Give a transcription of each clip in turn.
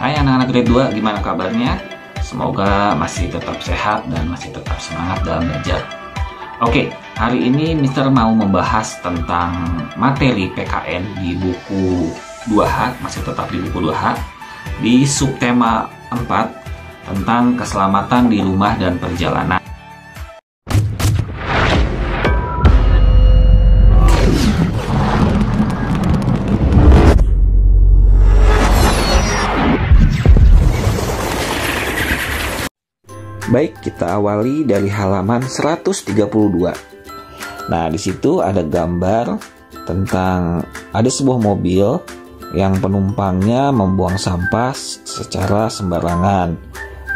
Hai anak-anak grade 2, gimana kabarnya? Semoga masih tetap sehat dan masih tetap semangat dalam belajar. Oke, hari ini Mister mau membahas tentang materi PKN di buku 2H, masih tetap di buku 2H, di subtema 4 tentang keselamatan di rumah dan perjalanan. Baik, kita awali dari halaman 132. Nah, di situ ada gambar tentang ada sebuah mobil yang penumpangnya membuang sampah secara sembarangan.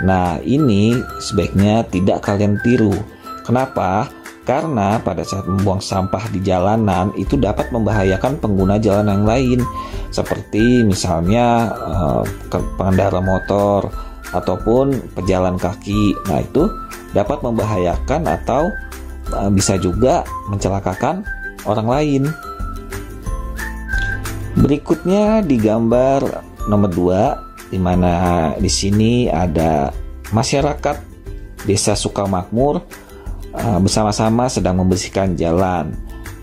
Nah, ini sebaiknya tidak kalian tiru. Kenapa? Karena pada saat membuang sampah di jalanan itu dapat membahayakan pengguna jalan yang lain, seperti misalnya pengendara motor ataupun pejalan kaki. Nah, itu dapat membahayakan atau bisa juga mencelakakan orang lain. Berikutnya di gambar nomor 2, di mana di sini ada masyarakat Desa Sukamakmur bersama-sama sedang membersihkan jalan.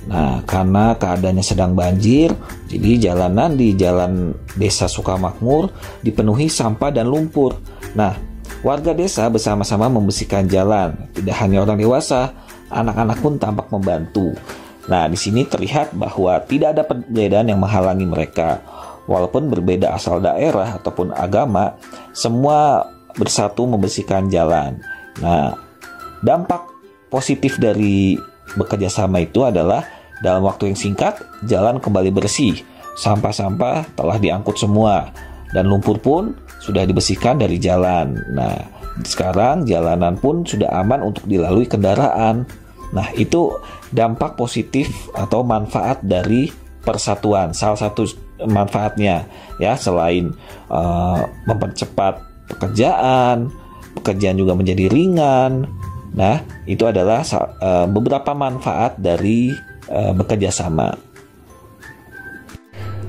Nah, karena keadaannya sedang banjir, jadi jalanan di jalan Desa Sukamakmur dipenuhi sampah dan lumpur. Nah, warga desa bersama-sama membersihkan jalan. Tidak hanya orang dewasa, anak-anak pun tampak membantu. Nah, di sini terlihat bahwa tidak ada perbedaan yang menghalangi mereka. Walaupun berbeda asal daerah ataupun agama, semua bersatu membersihkan jalan. Nah, dampak positif dari bekerja sama itu adalah dalam waktu yang singkat jalan kembali bersih, sampah-sampah telah diangkut semua, dan lumpur pun sudah dibersihkan dari jalan. Nah, sekarang jalanan pun sudah aman untuk dilalui kendaraan. Nah, itu dampak positif atau manfaat dari persatuan. Salah satu manfaatnya ya, selain mempercepat pekerjaan juga menjadi ringan. Nah, itu adalah beberapa manfaat dari bekerja sama.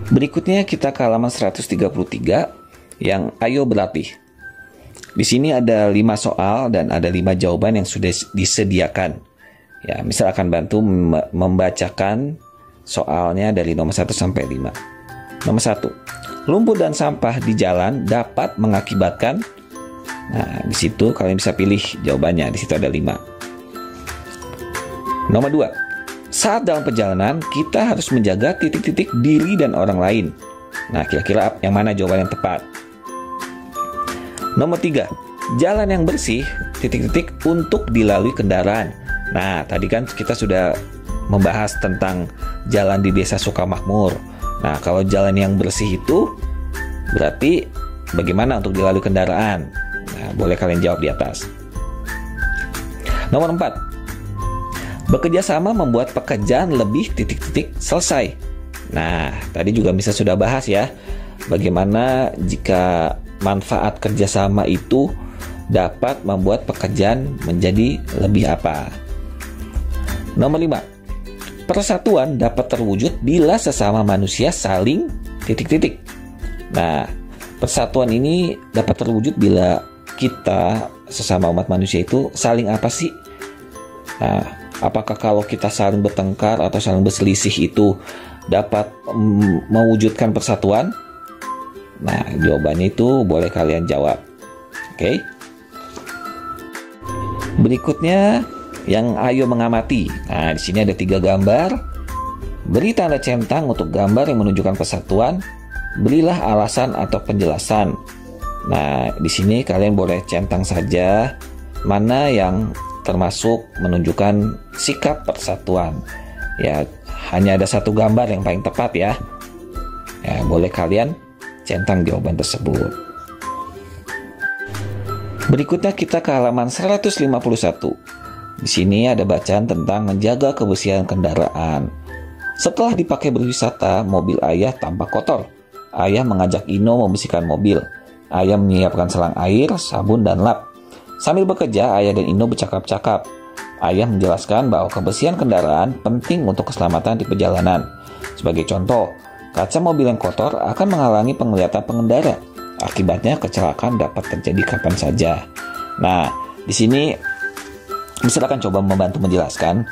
Berikutnya kita ke halaman 133 yang ayo berlatih. Di sini ada 5 soal dan ada 5 jawaban yang sudah disediakan. Ya, misal akan bantu membacakan soalnya dari nomor 1 sampai 5. Nomor 1. Lumpur dan sampah di jalan dapat mengakibatkan. Nah, di situ kalian bisa pilih jawabannya. Di situ ada 5. Nomor 2. Saat dalam perjalanan, kita harus menjaga titik-titik diri dan orang lain. Nah, kira-kira yang mana jawaban yang tepat? Nomor 3. Jalan yang bersih, titik-titik untuk dilalui kendaraan. Nah, tadi kan kita sudah membahas tentang jalan di Desa Sukamakmur. Nah, kalau jalan yang bersih itu berarti bagaimana untuk dilalui kendaraan? Nah, boleh kalian jawab di atas. Nomor 4. Bekerja sama membuat pekerjaan lebih titik-titik selesai. Nah, tadi juga bisa sudah bahas ya, bagaimana jika manfaat kerjasama itu dapat membuat pekerjaan menjadi lebih apa. Nomor 5. Persatuan dapat terwujud bila sesama manusia saling titik-titik. Nah, persatuan ini dapat terwujud bila kita sesama umat manusia itu saling apa sih? Nah, apakah kalau kita saling bertengkar atau saling berselisih itu dapat mewujudkan persatuan? Nah, jawabannya itu boleh kalian jawab. Oke. Berikutnya yang ayo mengamati. Nah, di sini ada 3 gambar. Beri tanda centang untuk gambar yang menunjukkan persatuan. Berilah alasan atau penjelasan. Nah, di sini kalian boleh centang saja mana yang termasuk menunjukkan sikap persatuan. Ya, hanya ada 1 gambar yang paling tepat ya. Ya, boleh kalian centang jawaban tersebut. Berikutnya kita ke halaman 151. Di sini ada bacaan tentang menjaga kebersihan kendaraan. Setelah dipakai berwisata, mobil ayah tampak kotor. Ayah mengajak Ino membersihkan mobil. Ayah menyiapkan selang air, sabun, dan lap. Sambil bekerja, ayah dan Ino bercakap-cakap. Ayah menjelaskan bahwa kebersihan kendaraan penting untuk keselamatan di perjalanan. Sebagai contoh, kaca mobil yang kotor akan menghalangi penglihatan pengendara. Akibatnya kecelakaan dapat terjadi kapan saja. Nah, di sini Mister akan coba membantu menjelaskan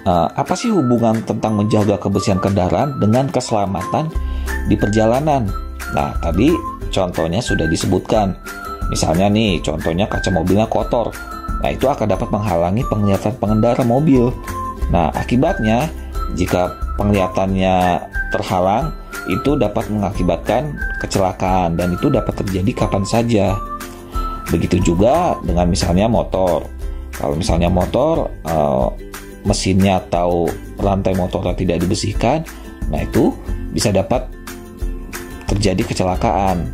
apa sih hubungan tentang menjaga kebersihan kendaraan dengan keselamatan di perjalanan. Nah, tadi contohnya sudah disebutkan. Misalnya nih, contohnya kaca mobilnya kotor. Nah, itu akan dapat menghalangi penglihatan pengendara mobil. Nah, akibatnya jika penglihatannya terhalang, itu dapat mengakibatkan kecelakaan dan itu dapat terjadi kapan saja. Begitu juga dengan misalnya motor. Kalau misalnya motor, mesinnya atau rantai motornya tidak dibersihkan, nah itu bisa dapat terjadi kecelakaan.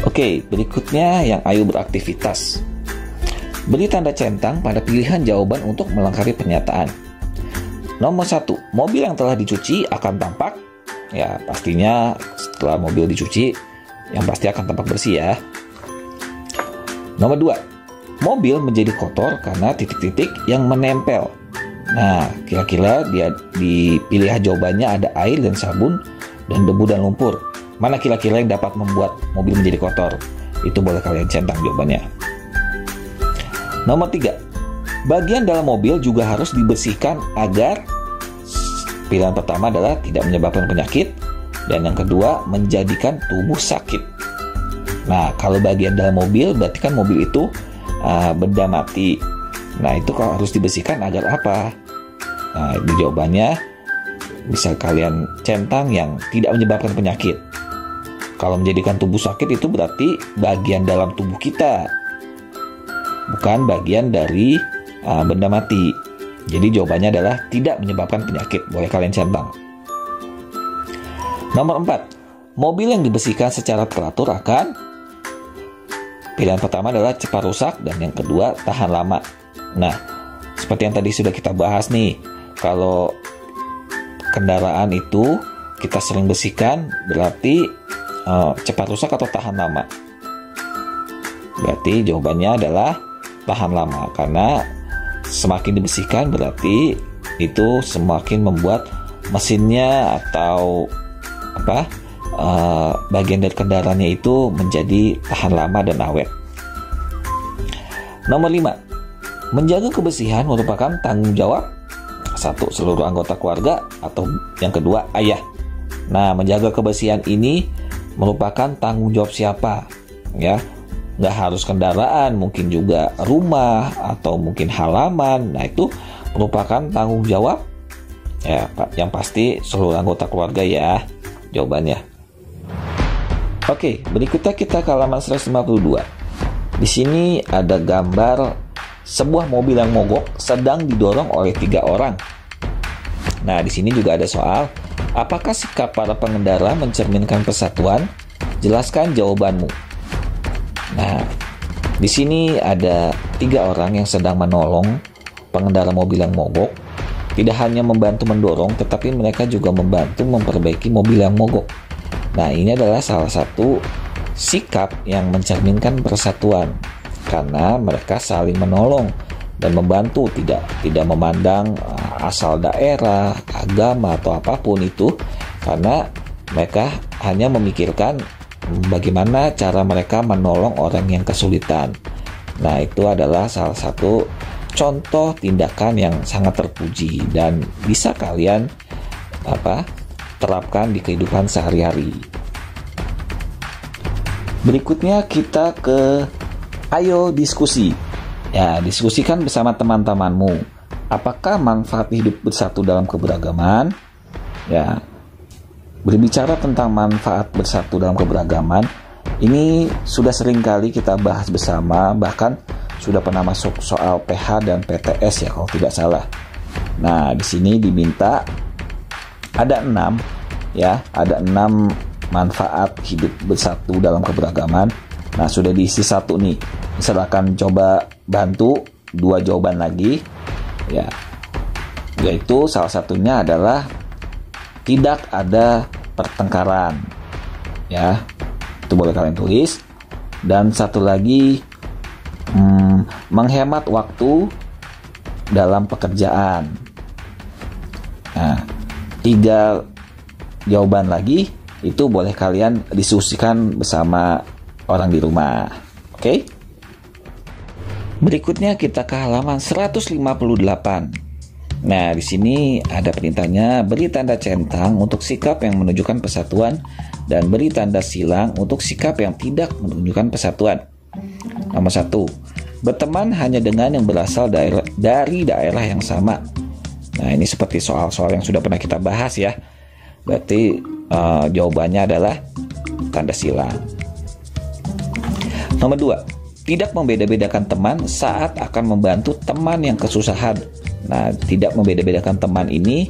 Oke, berikutnya yang ayo beraktivitas. Beri tanda centang pada pilihan jawaban untuk melengkapi pernyataan. Nomor 1, mobil yang telah dicuci akan tampak. Ya, pastinya setelah mobil dicuci, yang pasti akan tampak bersih ya. Nomor 2, mobil menjadi kotor karena titik-titik yang menempel. Nah, kira-kira di pilihan jawabannya ada air dan sabun dan debu dan lumpur. Mana kira-kira yang dapat membuat mobil menjadi kotor? Itu boleh kalian centang jawabannya. Nomor 3, bagian dalam mobil juga harus dibersihkan agar pilihan pertama adalah tidak menyebabkan penyakit dan yang kedua menjadikan tubuh sakit. Nah, kalau bagian dalam mobil berarti kan mobil itu benda mati. Nah, itu kalau harus dibersihkan agar apa? Nah, di jawabannya bisa kalian centang yang tidak menyebabkan penyakit. Kalau menjadikan tubuh sakit itu berarti bagian dalam tubuh kita, bukan bagian dari benda mati. Jadi jawabannya adalah tidak menyebabkan penyakit. Boleh kalian centang. Nomor 4, mobil yang dibersihkan secara teratur akan. Pilihan pertama adalah cepat rusak dan yang kedua tahan lama. Nah, seperti yang tadi sudah kita bahas nih, kalau kendaraan itu kita sering bersihkan berarti cepat rusak atau tahan lama. Berarti jawabannya adalah tahan lama, karena semakin dibersihkan berarti itu semakin membuat mesinnya atau bagian dari kendaraannya itu menjadi tahan lama dan awet. Nomor 5, menjaga kebersihan merupakan tanggung jawab 1, seluruh anggota keluarga, atau yang kedua, ayah. Nah, menjaga kebersihan ini merupakan tanggung jawab siapa? Ya, nggak harus kendaraan, mungkin juga rumah atau mungkin halaman. Nah, itu merupakan tanggung jawab ya, yang pasti seluruh anggota keluarga ya jawabannya. Oke, berikutnya kita ke halaman 152. Di sini ada gambar sebuah mobil yang mogok sedang didorong oleh 3 orang. Nah, di sini juga ada soal, apakah sikap para pengendara mencerminkan persatuan? Jelaskan jawabanmu. Nah, di sini ada 3 orang yang sedang menolong pengendara mobil yang mogok. Tidak hanya membantu mendorong, tetapi mereka juga membantu memperbaiki mobil yang mogok. Nah, ini adalah salah satu sikap yang mencerminkan persatuan, karena mereka saling menolong dan membantu, tidak memandang asal daerah, agama atau apapun itu, karena mereka hanya memikirkan bagaimana cara mereka menolong orang yang kesulitan. Nah, itu adalah salah satu contoh tindakan yang sangat terpuji dan bisa kalian terapkan di kehidupan sehari-hari. Berikutnya kita ke ayo diskusi. Ya, diskusikan bersama teman-temanmu. Apakah manfaat hidup bersatu dalam keberagaman? Ya, berbicara tentang manfaat bersatu dalam keberagaman, ini sudah sering kali kita bahas bersama, bahkan sudah pernah masuk soal PH dan PTS ya kalau tidak salah. Nah, di sini diminta ada 6 manfaat hidup bersatu dalam keberagaman. Nah, sudah diisi 1 nih. Silakan coba bantu 2 jawaban lagi. Ya. Yaitu salah satunya adalah tidak ada pertengkaran. Ya. Itu boleh kalian tulis. Dan satu lagi menghemat waktu dalam pekerjaan. Nah, 3 jawaban lagi Itu boleh kalian diskusikan bersama orang di rumah. Oke? Berikutnya kita ke halaman 158. Nah, di sini ada perintahnya, beri tanda centang untuk sikap yang menunjukkan persatuan dan beri tanda silang untuk sikap yang tidak menunjukkan persatuan. Nomor 1, berteman hanya dengan yang berasal dari daerah yang sama. Nah, ini seperti soal-soal yang sudah pernah kita bahas ya. Berarti jawabannya adalah tanda silang. Nomor 2, tidak membeda-bedakan teman saat akan membantu teman yang kesusahan. Nah, tidak membeda-bedakan teman ini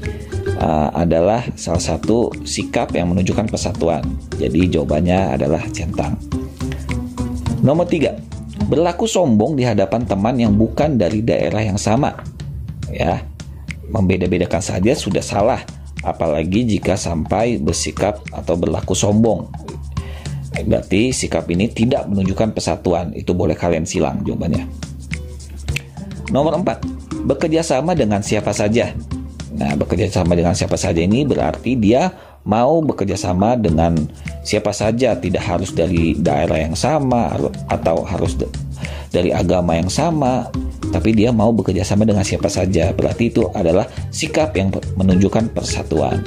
adalah salah satu sikap yang menunjukkan persatuan. Jadi jawabannya adalah centang. Nomor 3, berlaku sombong di hadapan teman yang bukan dari daerah yang sama. Ya, membeda-bedakan saja sudah salah, apalagi jika sampai bersikap atau berlaku sombong. Berarti sikap ini tidak menunjukkan persatuan. Itu boleh kalian silang jawabannya. Nomor 4, bekerja sama dengan siapa saja. Nah, bekerja sama dengan siapa saja ini berarti dia mau bekerja sama dengan siapa saja, tidak harus dari daerah yang sama atau harus dari agama yang sama, tapi dia mau bekerja sama dengan siapa saja. Berarti itu adalah sikap yang menunjukkan persatuan.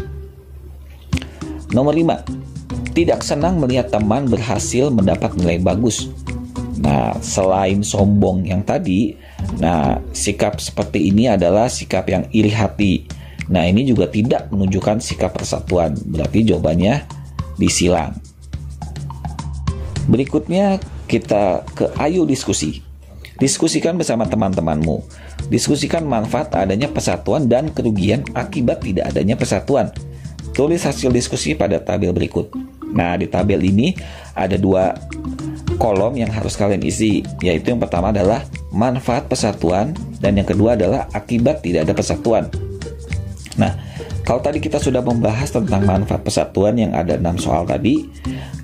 Nomor 5, tidak senang melihat teman berhasil mendapat nilai bagus. Nah, selain sombong yang tadi, nah sikap seperti ini adalah sikap yang iri hati. Nah, ini juga tidak menunjukkan sikap persatuan. Berarti jawabannya disilang. Berikutnya kita ke ayo diskusi. Diskusikan bersama teman-temanmu. Diskusikan manfaat adanya persatuan dan kerugian akibat tidak adanya persatuan. Tulis hasil diskusi pada tabel berikut. Nah, di tabel ini ada 2 kolom yang harus kalian isi, yaitu yang pertama adalah manfaat persatuan dan yang kedua adalah akibat tidak ada persatuan. Nah, kalau tadi kita sudah membahas tentang manfaat persatuan yang ada 6 soal tadi,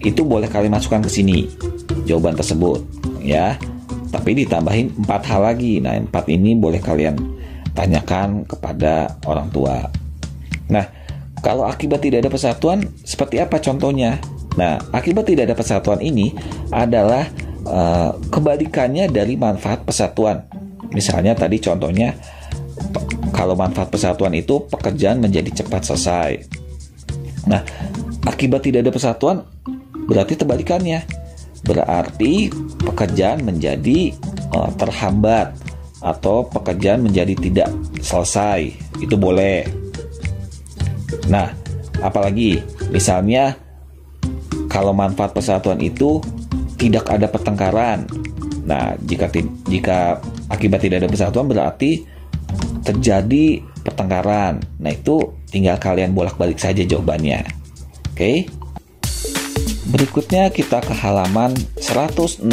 itu boleh kalian masukkan ke sini jawaban tersebut ya. Tapi ditambahin 4 hal lagi. Nah, 4 ini boleh kalian tanyakan kepada orang tua. Nah, kalau akibat tidak ada persatuan, seperti apa contohnya? Nah, akibat tidak ada persatuan ini adalah kebalikannya dari manfaat persatuan. Misalnya tadi contohnya, kalau manfaat persatuan itu pekerjaan menjadi cepat selesai. Nah, akibat tidak ada persatuan berarti terbalikannya. Berarti pekerjaan menjadi terhambat atau pekerjaan menjadi tidak selesai. Itu boleh. Nah, apalagi misalnya kalau manfaat persatuan itu tidak ada pertengkaran. Nah, jika akibat tidak ada persatuan berarti terjadi pertengkaran. Nah, itu tinggal kalian bolak-balik saja jawabannya. Oke. Berikutnya kita ke halaman 161.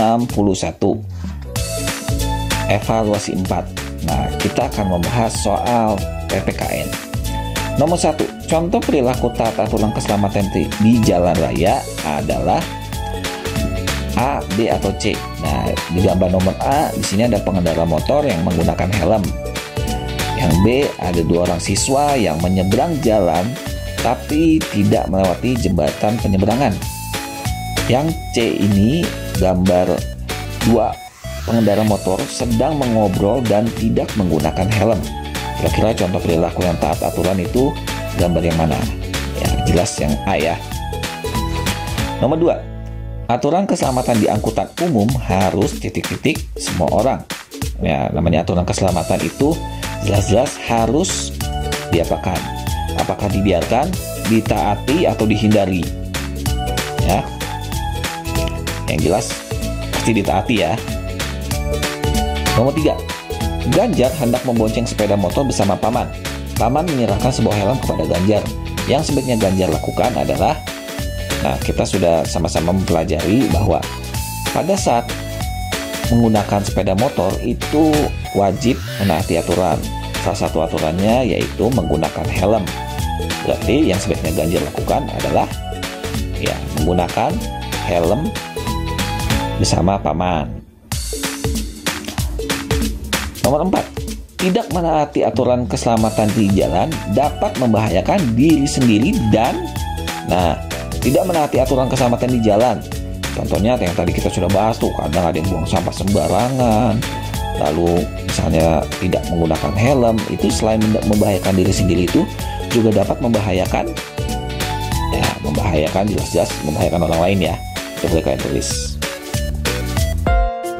Evaluasi 4. Nah, kita akan membahas soal PPKN. Nomor 1, contoh perilaku taat aturan keselamatan di jalan raya adalah A, B, atau C. Nah, di gambar nomor A, di sini ada pengendara motor yang menggunakan helm. Yang B, ada 2 orang siswa yang menyeberang jalan tapi tidak melewati jembatan penyeberangan. Yang C ini gambar 2 pengendara motor sedang mengobrol dan tidak menggunakan helm. Kira-kira contoh perilaku yang taat aturan itu gambar yang mana? Ya, jelas yang A ya. Nomor 2, aturan keselamatan di angkutan umum harus titik-titik semua orang. Ya, namanya aturan keselamatan itu jelas-jelas harus diapakan? Apakah dibiarkan, ditaati, atau dihindari? Ya, yang jelas pasti ditaati ya. Nomor 3, Ganjar hendak membonceng sepeda motor bersama Paman. Paman menyerahkan sebuah helm kepada Ganjar. Yang sebaiknya Ganjar lakukan adalah, nah kita sudah sama-sama mempelajari bahwa pada saat menggunakan sepeda motor itu wajib menaati aturan. Salah satu aturannya yaitu menggunakan helm. Berarti yang sebaiknya Ganjar lakukan adalah ya menggunakan helm bersama Paman. Nomor 4, tidak menaati aturan keselamatan di jalan dapat membahayakan diri sendiri dan, nah Tidak menaati aturan keselamatan di jalan. Contohnya yang tadi kita sudah bahas tuh, kadang ada yang buang sampah sembarangan, lalu misalnya tidak menggunakan helm. Itu selain membahayakan diri sendiri, itu juga dapat membahayakan jelas-jelas membahayakan orang lain ya. Coba kalian tulis.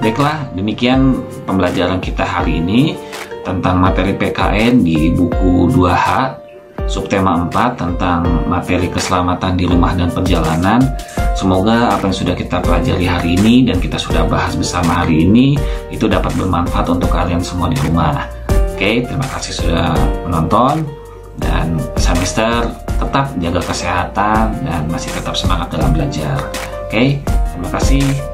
Baiklah, demikian pembelajaran kita hari ini tentang materi PKN di buku 2H subtema 4 tentang materi keselamatan di rumah dan perjalanan. Semoga apa yang sudah kita pelajari hari ini dan kita sudah bahas bersama hari ini itu dapat bermanfaat untuk kalian semua di rumah. Oke, terima kasih sudah menonton, dan semester tetap jaga kesehatan dan masih tetap semangat dalam belajar. Oke, terima kasih.